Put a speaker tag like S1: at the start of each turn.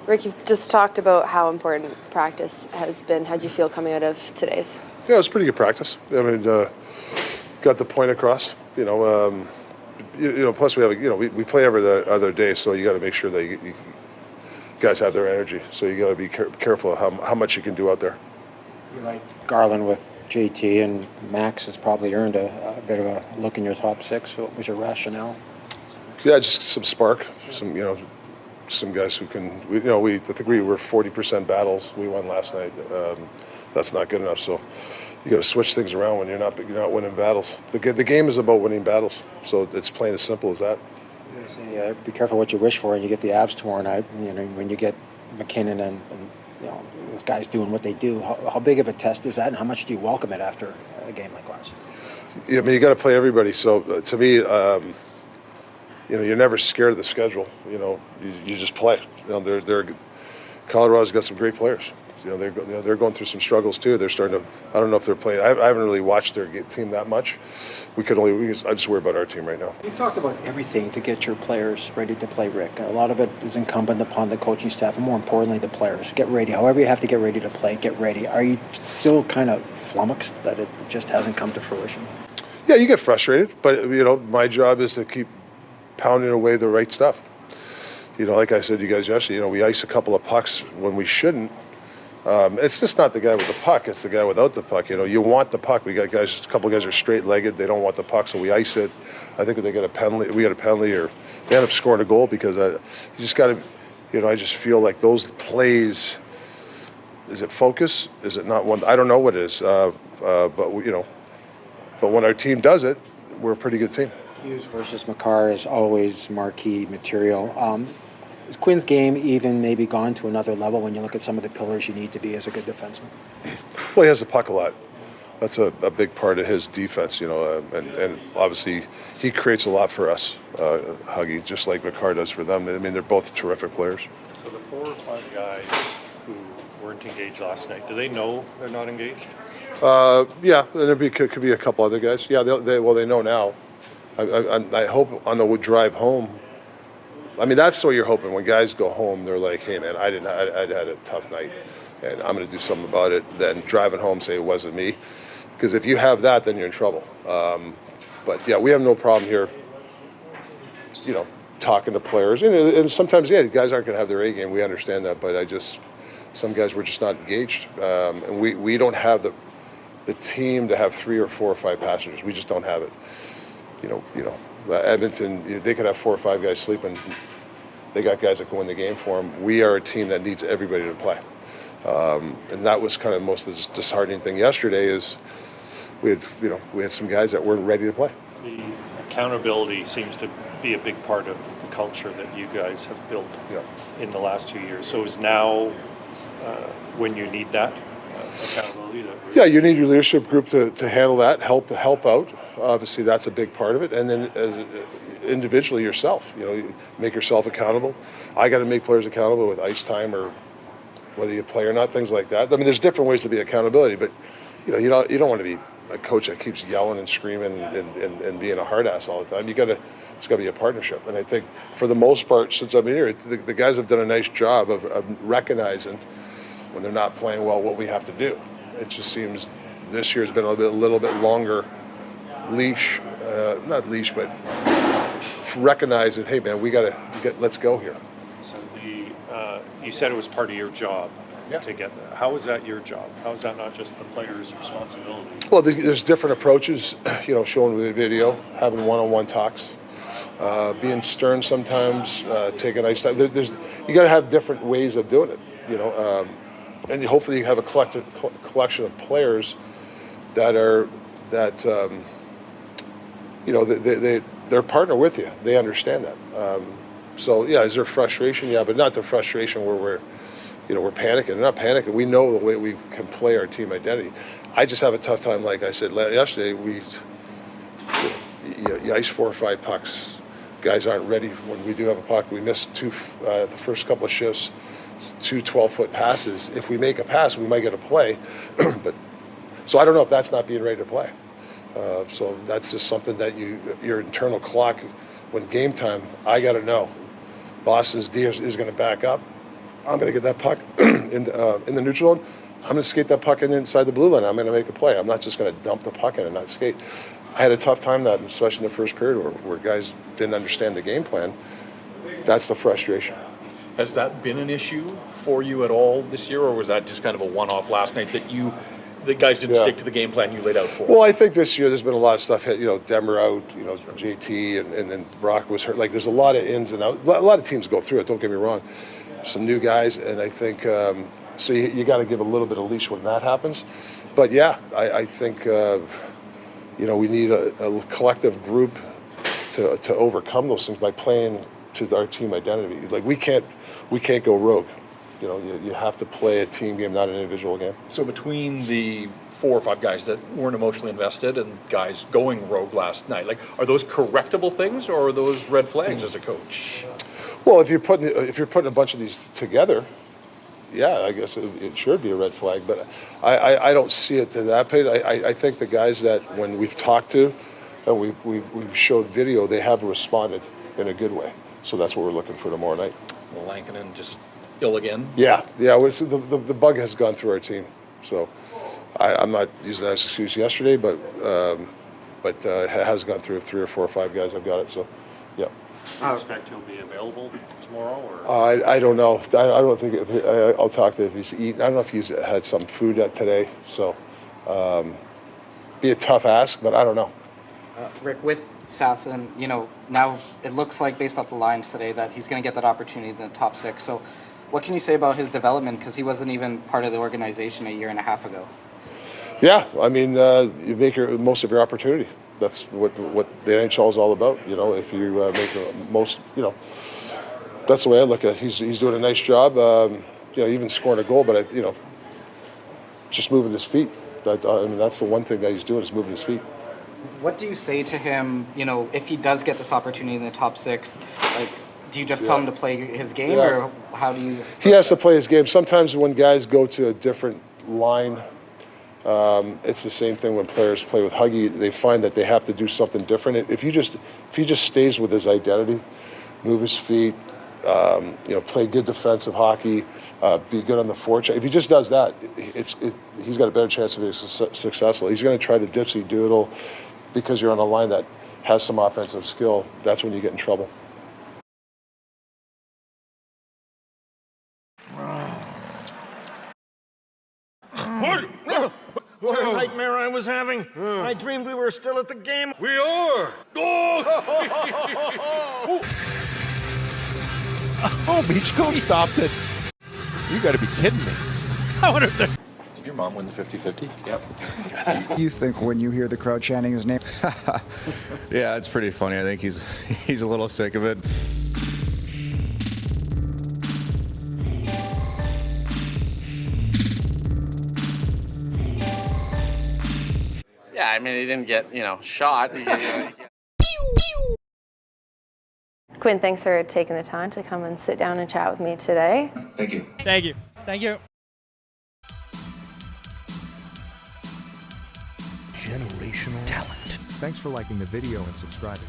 S1: Rick, you've just talked about how important practice has been. How'd you feel coming out of today's?
S2: Yeah, it was pretty good practice. I mean, got the point across. Plus we have, we play every other day, so you got to make sure that you guys have their energy. So you got to be careful how much you can do out there.
S3: You like Garland with JT, and Max has probably earned a bit of a look in your top six. What was your rationale?
S2: Yeah, just some spark, some guys who can. I think we were 40% battles. We won last night. That's not good enough. So you got to switch things around when you're not winning battles. The game is about winning battles. So it's plain as simple as that.
S3: Say, be careful what you wish for, and you get the Avs tomorrow night. When you get McKinnon and those guys doing what they do. How big of a test is that, and how much do you welcome it after a game like last?
S2: Yeah, I mean, you got to play everybody. So to me, you're never scared of the schedule. You just play. Colorado's got some great players. They're going through some struggles too. They're starting to. I don't know if they're playing. I haven't really watched their team that much. I just worry about our team right now.
S3: You've talked about everything to get your players ready to play, Rick. A lot of it is incumbent upon the coaching staff, and more importantly, the players. Get ready. However you have to get ready to play, get ready. Are you still kind of flummoxed that it just hasn't come to fruition?
S2: Yeah, you get frustrated, but my job is to keep pounding away the right stuff. Like I said to you guys yesterday, we ice a couple of pucks when we shouldn't. It's just not the guy with the puck; it's the guy without the puck. You want the puck. We got guys. A couple of guys are straight-legged. They don't want the puck, so we ice it. I think they get a penalty. We get a penalty, or they end up scoring a goal because you just got to. I just feel like those plays. Is it focus? Is it not one? I don't know what it is. But when our team does it, we're a pretty good team.
S3: Hughes versus Makar is always marquee material. Is Quinn's game even maybe gone to another level when you look at some of the pillars you need to be as a good defenseman?
S2: Well, he has the puck a lot. That's a big part of his defense, and obviously he creates a lot for us, Huggy, just like Makar does for them. I mean, they're both terrific players.
S4: So the 4 or 5 guys who weren't engaged last night, do they know they're not engaged?
S2: Yeah, could be a couple other guys. Yeah, they know now. I hope on the drive home. I mean, that's what you're hoping. When guys go home, they're like, hey, man, I had a tough night, and I'm going to do something about it. Then driving home, say it wasn't me. Because if you have that, then you're in trouble. But, yeah, we have no problem here, talking to players. And sometimes, guys aren't going to have their A game. We understand that. But some guys were just not engaged. And we don't have the team to have 3 or 4 or 5 passengers. We just don't have it. Edmonton, they could have 4 or 5 guys sleeping. They got guys that can win the game for them. We are a team that needs everybody to play. And that was kind of most of the disheartening thing yesterday is we had some guys that weren't ready to play.
S4: The accountability seems to be a big part of the culture that you guys have built in the last 2 years. So is now when you need that accountability?
S2: Yeah, you need your leadership group to handle that, help out. Obviously, that's a big part of it. And then individually yourself, you make yourself accountable. I got to make players accountable with ice time or whether you play or not, things like that. I mean, there's different ways to be accountability, but you don't want to be a coach that keeps yelling and screaming and being a hard ass all the time. It's got to be a partnership. And I think for the most part, since I've been here, the guys have done a nice job of recognizing when they're not playing well what we have to do. It just seems this year has been a little bit longer leash, not leash, but recognize that, hey man, let's go here.
S4: So you said it was part of your job to get there. How is that your job? How is that not just the player's responsibility?
S2: Well, there's different approaches, showing the video, having one-on-one talks, being stern sometimes, taking ice time. You got to have different ways of doing it, and hopefully you have a collection of players that they're partner with you. They understand that. So yeah, is there frustration? Yeah, but not the frustration where we're panicking. We're not panicking. We know the way we can play our team identity. I just have a tough time, like I said yesterday. You ice 4 or 5 pucks. Guys aren't ready when we do have a puck. We missed 2 the first couple of shifts. 2 12-foot passes. If we make a pass, we might get a play. So I don't know if that's not being ready to play. So that's just something that your internal clock, when game time, I got to know. Boston's D is going to back up. I'm going to get that puck in the neutral zone. I'm going to skate that puck inside the blue line. I'm going to make a play. I'm not just going to dump the puck in and not skate. I had a tough time that, especially in the first period where guys didn't understand the game plan. That's the frustration.
S5: Has that been an issue for you at all this year, or was that just kind of a one-off last night that the guys didn't stick to the game plan you laid out for?
S2: Well, I think this year there's been a lot of stuff. Demmer out, JT, and then Brock was hurt. Like, there's a lot of ins and outs. A lot of teams go through it. Don't get me wrong. Some new guys, and I think so. You got to give a little bit of leash when that happens. But yeah, I think we need a collective group to overcome those things by playing to our team identity. Like, we can't go rogue. You have to play a team game, not an individual game.
S5: So between the 4 or 5 guys that weren't emotionally invested and guys going rogue last night, like, are those correctable things, or are those red flags as a coach?
S2: Well, if you're putting a bunch of these together, yeah, I guess it should be a red flag. But I don't see it to that pace. I think the guys that when we've talked to and we've showed video, they have responded in a good way. So that's what we're looking for tomorrow night.
S5: Well, Lankinen just ill again?
S2: Yeah. The bug has gone through our team. So I'm not using that as an excuse yesterday, but it has gone through 3 or 4 or 5 guys. I've got it. So, yeah.
S4: Do you expect he'll be available tomorrow? Or?
S2: I don't know. I don't think I'll talk to him if he's eaten. I don't know if he's had some food today. So be a tough ask, but I don't know.
S6: Rick, with Sasson, now it looks like based off the lines today that he's going to get that opportunity in the top 6. So what can you say about his development? Because he wasn't even part of the organization a year and a half ago. Yeah,
S2: I mean, you make most of your opportunity. That's what the NHL is all about. If you make the most, that's the way I look at it. He's doing a nice job. Even scoring a goal, but just moving his feet. That's the one thing that he's doing is moving his feet.
S6: What do you say to him, if he does get this opportunity in the top 6? Like, do you just tell him to play his game, or how do you?
S2: He has to play his game. Sometimes when guys go to a different line, it's the same thing when players play with Huggy. They find that they have to do something different. If he just stays with his identity, move his feet, play good defensive hockey, be good on the forecheck. If he just does that, he's got a better chance of being successful. He's going to try to dipsy doodle because you're on a line that has some offensive skill. That's when you get in trouble.
S7: What a nightmare I was having. I dreamed we were still at the game.
S8: We are.
S9: Oh, Beachcomb stopped it. You got to be kidding me.
S8: I wonder if they're...
S5: Did your mom win the 50-50? Yep.
S10: You think when you hear the crowd chanting his name?
S11: Yeah, it's pretty funny. I think he's a little sick of it.
S12: Yeah, I mean, he didn't get, shot.
S1: Quinn, thanks for taking the time to come and sit down and chat with me today.
S7: Thank you.
S8: Thank you. Thank you.
S9: Generational talent. Thanks for liking the video and subscribing.